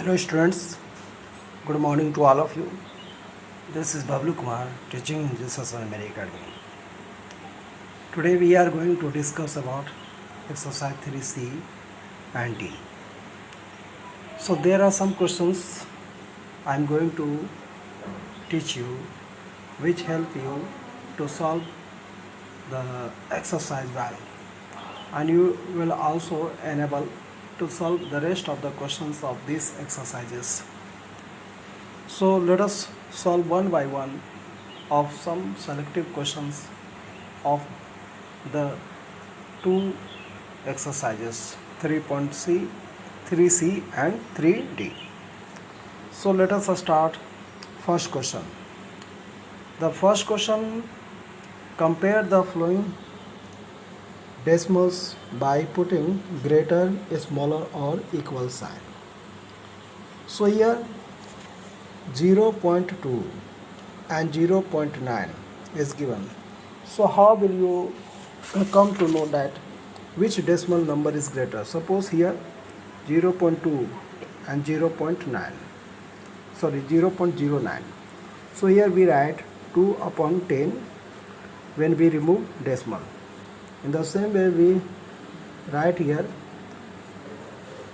Hello students, good morning to all of you. This is Bablu Kumar teaching in Jesus Mary Academy. Today we are going to discuss about exercise 3C and D. So there are some questions I am going to teach you which help you to solve the exercise well, and you will also enable to solve the rest of the questions of these exercises. So let us solve one by one of some selective questions of the two exercises 3.C, 3C and 3D. So let us start first question. The first question, compare the following decimals by putting greater, smaller or equal sign. So here 0.2 and 0.9 is given. So how will you come to know that which decimal number is greater? Suppose here 0.2 and 0.9. Sorry, 0.09. So here we write 2 upon 10 when we remove decimal. In the same way we write here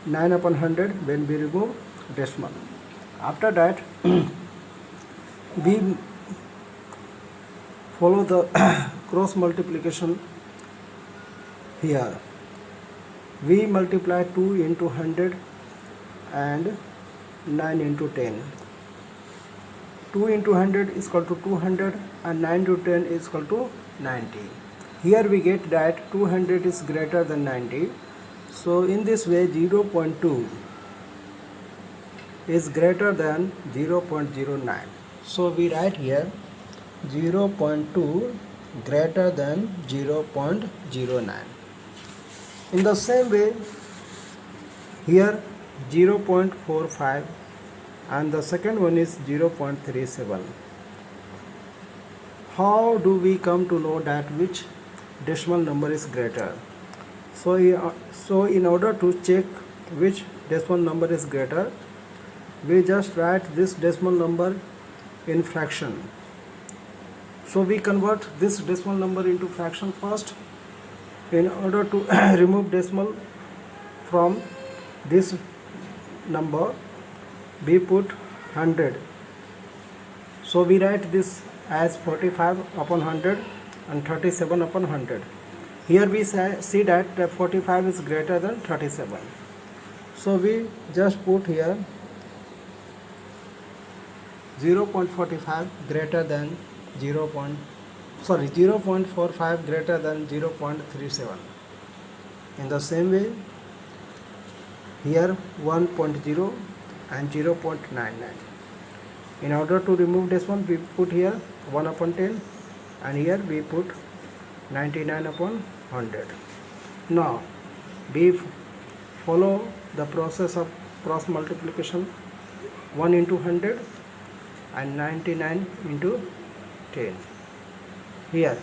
9 upon 100 when we remove decimal. After that we follow the cross multiplication. Here we multiply 2 into 100 and 9 into 10. 2 into 100 is equal to 200 and 9 to 10 is equal to 90. Here we get that 200 is greater than 90. So in this way 0.2 is greater than 0.09. So we write here 0.2 greater than 0.09. In the same way here 0.45 and the second one is 0.37. How do we come to know that which decimal number is greater? So in order to check which decimal number is greater, we just write this decimal number in fraction. So we convert this decimal number into fraction first. In order to remove decimal from this number, we put 100. So we write this as 45 upon 100 and 37 upon 100. Here we see that 45 is greater than 37. So we just put here 0.45 greater than 0.45 greater than 0.37. In the same way here 1.0 and 0.99. In order to remove this one, we put here 1 upon 10 and here we put 99 upon 100. Now we follow the process of cross multiplication. 1 into 100 and 99 into 10. Here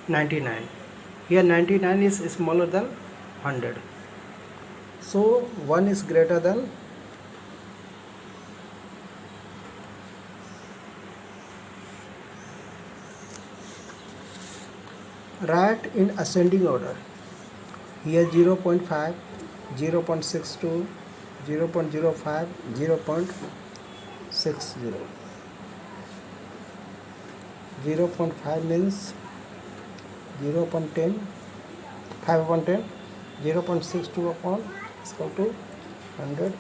99. Here 99 is smaller than 100. So 1 is greater than write in ascending order. Here 0.5, 0.62, 0.05, 0.60. 0.5 means 0 upon 10, 5 upon 10, 0.62 upon is equal to 100.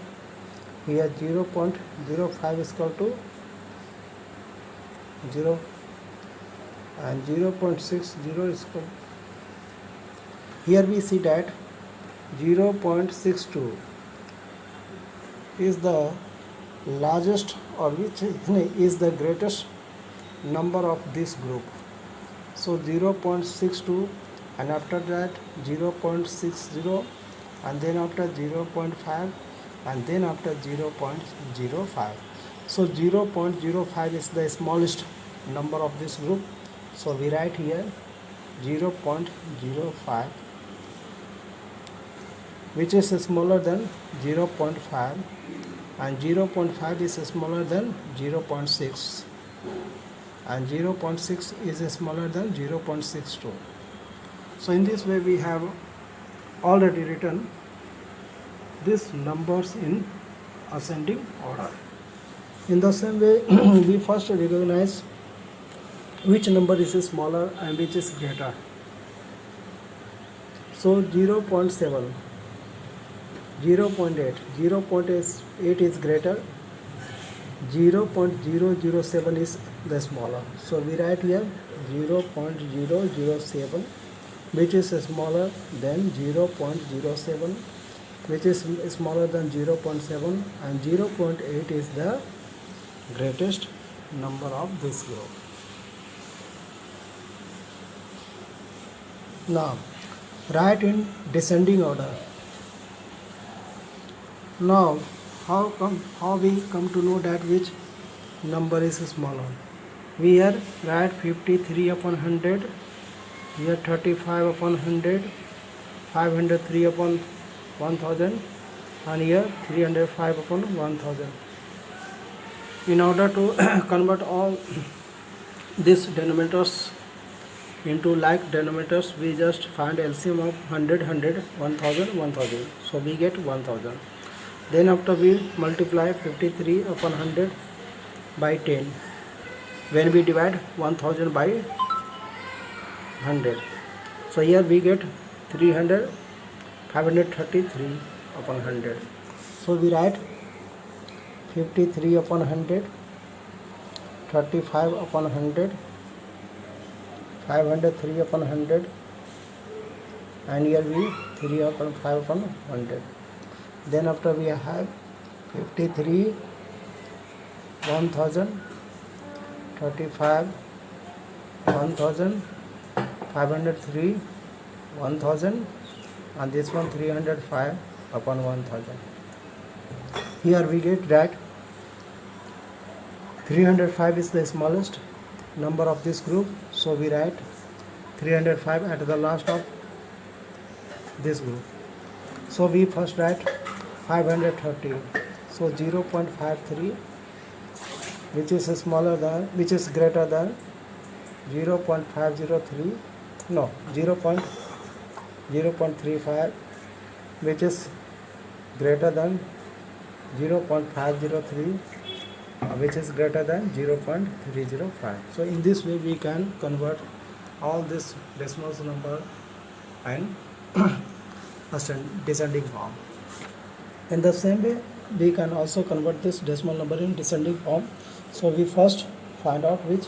Here 0.05 is equal to 0 and 0.60 is equal. Here we see that 0.62 is the largest or which is the greatest number of this group. So 0.62 and after that 0.60 and then after 0.5 and then after 0.05. So 0.05 is the smallest number of this group. So we write here 0.05, which is smaller than 0.5, and 0.5 is smaller than 0.6, and 0.6 is smaller than 0.62. So in this way we have already written these numbers in ascending order. In the same way, we first recognize which number is smaller and which is greater. So 0.7, 0.8, 0.8 is greater, 0.007 is the smaller. So we write here 0.007, which is smaller than 0.07, which is smaller than 0.7, and 0.8 is the greatest number of this group. Now write in descending order. Now how we come to know that which number is smaller? We here write 53 upon 100, here 35 upon 100, 503 upon 1000, and here 305 upon 1000. In order to convert all these denominators into like denominators, we just find LCM of 100, 100, 1000, 1000. So we get 1000. Then after we multiply 53 upon 100 by 10. When we divide 1000 by 100. So here we get 533 upon 100. So we write 53 upon 100, 35 upon 100, 503 upon 100, and here we 3 upon 5 upon 100. Then after we have 53, 1000, 35, 1000, 503, 1000, and this one 305 upon 1000. Here we get that 305 is the smallest number of this group, so we write 305 at the last of this group. So we first write 530. So 0.53, which is smaller than, which is greater than 0.503, no, 0.35, which is greater than 0.503, which is greater than 0.305. So in this way we can convert all this decimal number and descending form. In the same way we can also convert this decimal number in descending form. So we first find out which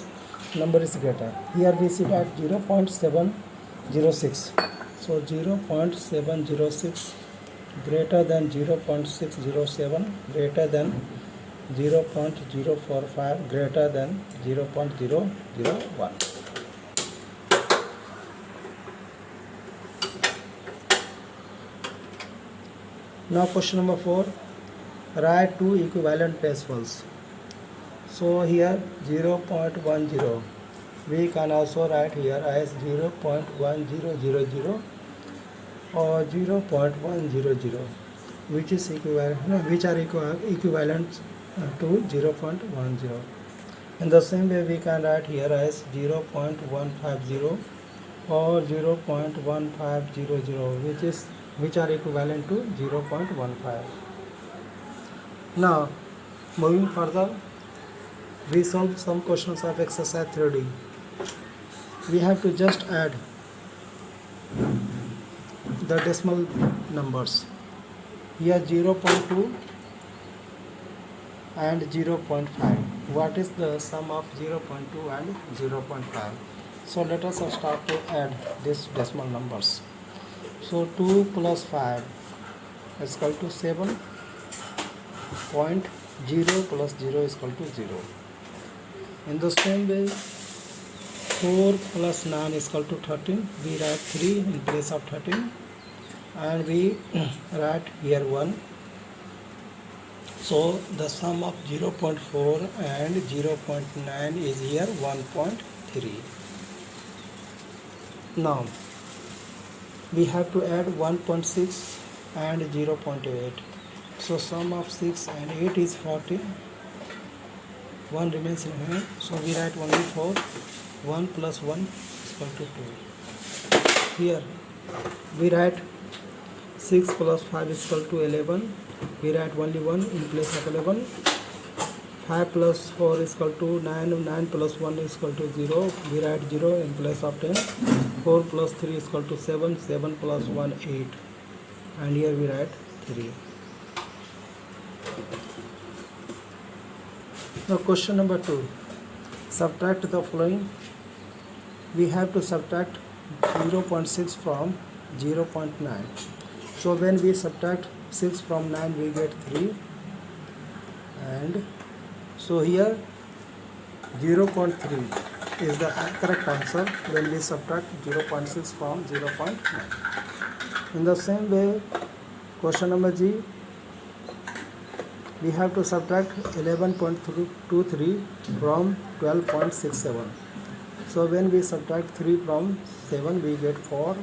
number is greater. Here we see that 0.706. So 0.706 greater than 0.607, greater than 0.045, greater than 0.001. Now question number 4, write two equivalent decimals. So here 0.10, we can also write here as 0.1000 or 0.100, which is equivalent, which are equivalent to 0.10. In the same way we can write here as 0.150 or 0.1500, which are equivalent to 0.15. Now moving further, we solve some questions of exercise 3D. We have to just add the decimal numbers. Here 0.2 and 0.5. What is the sum of 0.2 and 0.5? So let us start to add these decimal numbers. So 2 plus 5 is equal to 7. 0.0 plus 0 is equal to 0. In the same way, 4 plus 9 is equal to 13. We write 3 in place of 13, and we write here 1. So the sum of 0.4 and 0.9 is here 1.3. Now we have to add 1.6 and 0.8. So sum of 6 and 8 is 14. 1 remains in hand. So we write only for 1 plus 1 is equal to 2. Here we write 6 plus 5 is equal to 11. We write only 1 in place of 11. 5 plus 4 is equal to 9. 9 plus 1 is equal to 0. We write 0 in place of 10. 4 plus 3 is equal to 7. 7 plus 1, 8. And here we write 3. Now question number 2. Subtract the following. We have to subtract 0.6 from 0.9. So when we subtract 6 from 9, we get 3. And so here 0.3 is the correct answer when we subtract 0.6 from 0.9. In the same way, question number G, we have to subtract 11.23 from 12.67. So when we subtract 3 from 7, we get 4.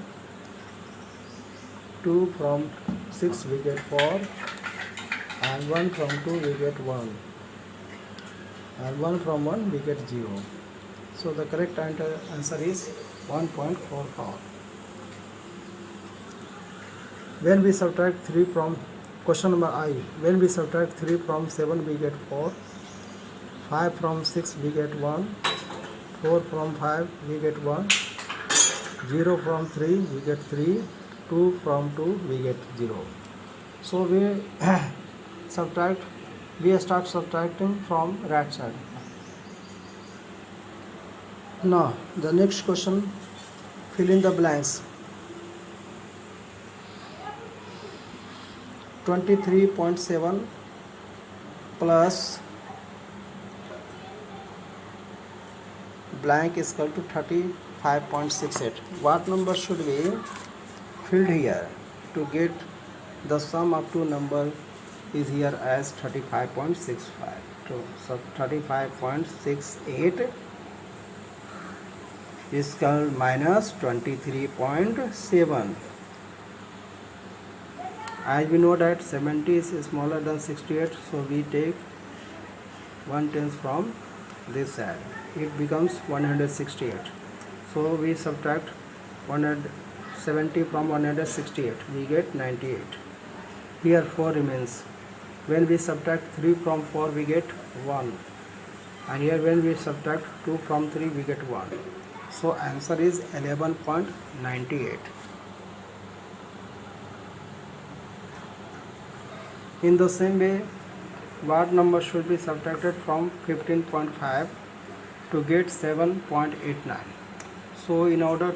2 from 6, we get 4. And 1 from 2, we get 1. And 1 from 1, we get 0. So the correct answer is 1.44. When we subtract 3 from, question number I, when we subtract 3 from 7, we get 4. 5 from 6, we get 1. 4 from 5, we get 1. 0 from 3, we get 3. 2 from 2, we get 0. So we start subtracting from right side. Now the next question, fill in the blanks. 23.7 plus blank is equal to 35.68. What number should be filled here to get the sum of two number is here as 35.65. So 35.68 is called minus 23.7. As we know that 70 is smaller than 68, so we take 1/10 from this side. It becomes 168. So we subtract 170 from 168. We get 98. Here 4 remains. When we subtract 3 from 4, we get 1. And here when we subtract 2 from 3, we get 1. So answer is 11.98. In the same way, what number should be subtracted from 15.5 to get 7.89? So in order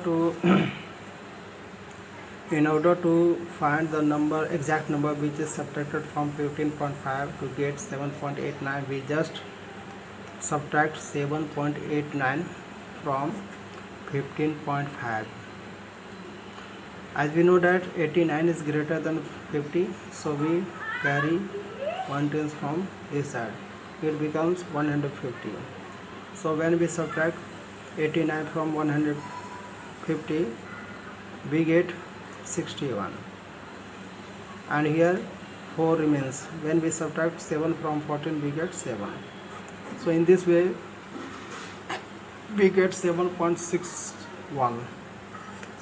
to find the number, exact number which is subtracted from 15.5 to get 7.89, we just subtract 7.89 from 15.5. As we know that 89 is greater than 50, so we carry 1/10 from this side. It becomes 150. So when we subtract 89 from 150, we get 61. And here 4 remains. When we subtract 7 from 14, we get 7. So in this way, we get 7.61.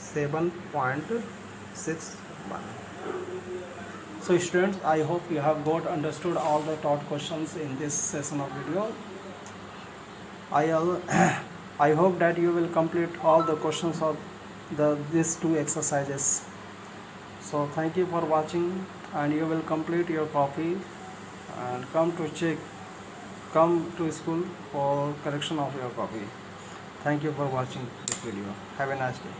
7.61. So students, I hope you have got understood all the taught questions in this session of video. I hope that you will complete all the questions of these two exercises. So thank you for watching, and you will complete your copy and come to school for correction of your copy. Thank you for watching this video. Have a nice day.